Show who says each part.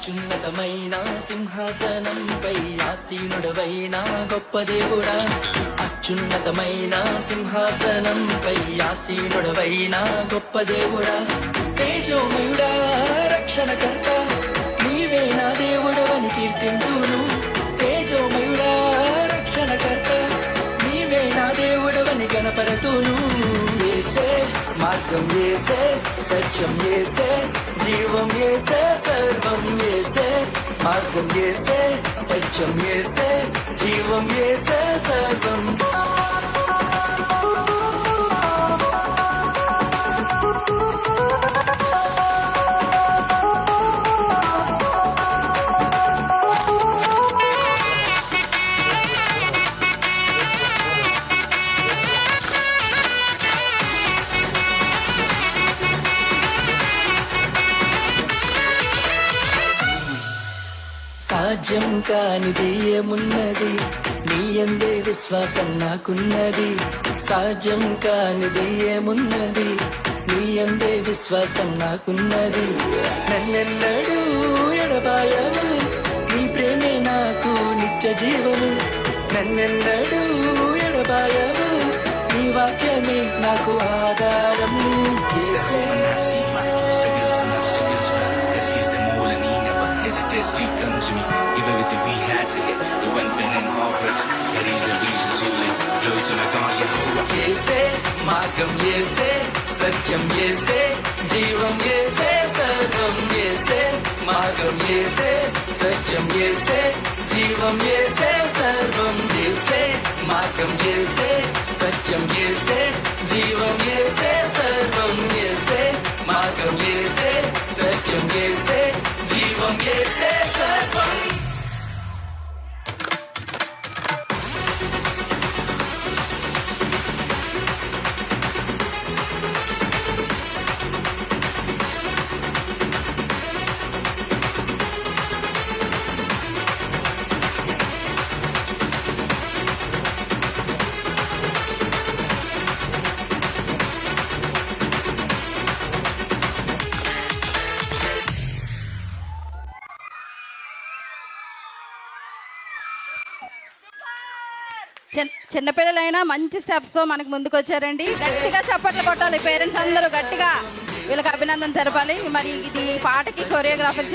Speaker 1: అత్యున్నతమైన సింహాసనంపై ఆసీనుడవైన గొప్ప దేవుడా, అత్యున్నతమైన సింహాసనంపై ఆసీనుడవైన గొప్ప దేవుడా, తేజోమయుడా రక్షణకర్త నీవే నా దేవుడవని కీర్తింతును. తేజోమయుడా రక్షణకర్త నీవే నా దేవుడవని గణపరతును. యేసే మార్గం యేసే, సత్యం యేసే, జీవం యేసే, సర్వం యేసే. మార్గం యేసే, సత్యం యేసే, జీవం యేసే, సర్వం. సాధ్యం కానిది ఏమున్నది, నీ యందే విశ్వాసం నాకున్నది. సాధ్యం కానిది ఏమున్నది, నీ యందే విశ్వాసం నాకున్నది. నన్నెన్నడూ ఎడబాయవు, నీ ప్రేమే నాకు నిత్య జీవము. నన్నెన్నడూ ఎడబాయవు, నీ వాక్యమే నాకు ఆధారం. యేసే
Speaker 2: hesitates to come to me. Give everything we had to get. It went been in heartbreaks, but he's a reason to live. Glory to my God, Yehovah.
Speaker 1: యేసే మార్గం యేసే, సత్యం యేసే, జీవం యేసే, సర్వం యేసే. మార్గం యేసే, సత్యం యేసే, జీవం యేసే, సర్వం యేసే. మార్గం యేసే, సత్యం యేసే, జీవం యేసే, సర్వం యేసే. మార్గం యేసే, సత్యం యేసే, జీవం యేసే, సర్వం.
Speaker 3: చిన్నపిల్లలైనా మంచి స్టెప్స్ తో మనకు ముందుకు వచ్చారండి. గట్టిగా చప్పట్లు కొట్టాలి పేరెంట్స్ అందరూ గట్టిగా వీళ్ళకి అభినందన తెలపాలి. మరి ఇది పాటకి కొరియోగ్రాఫర్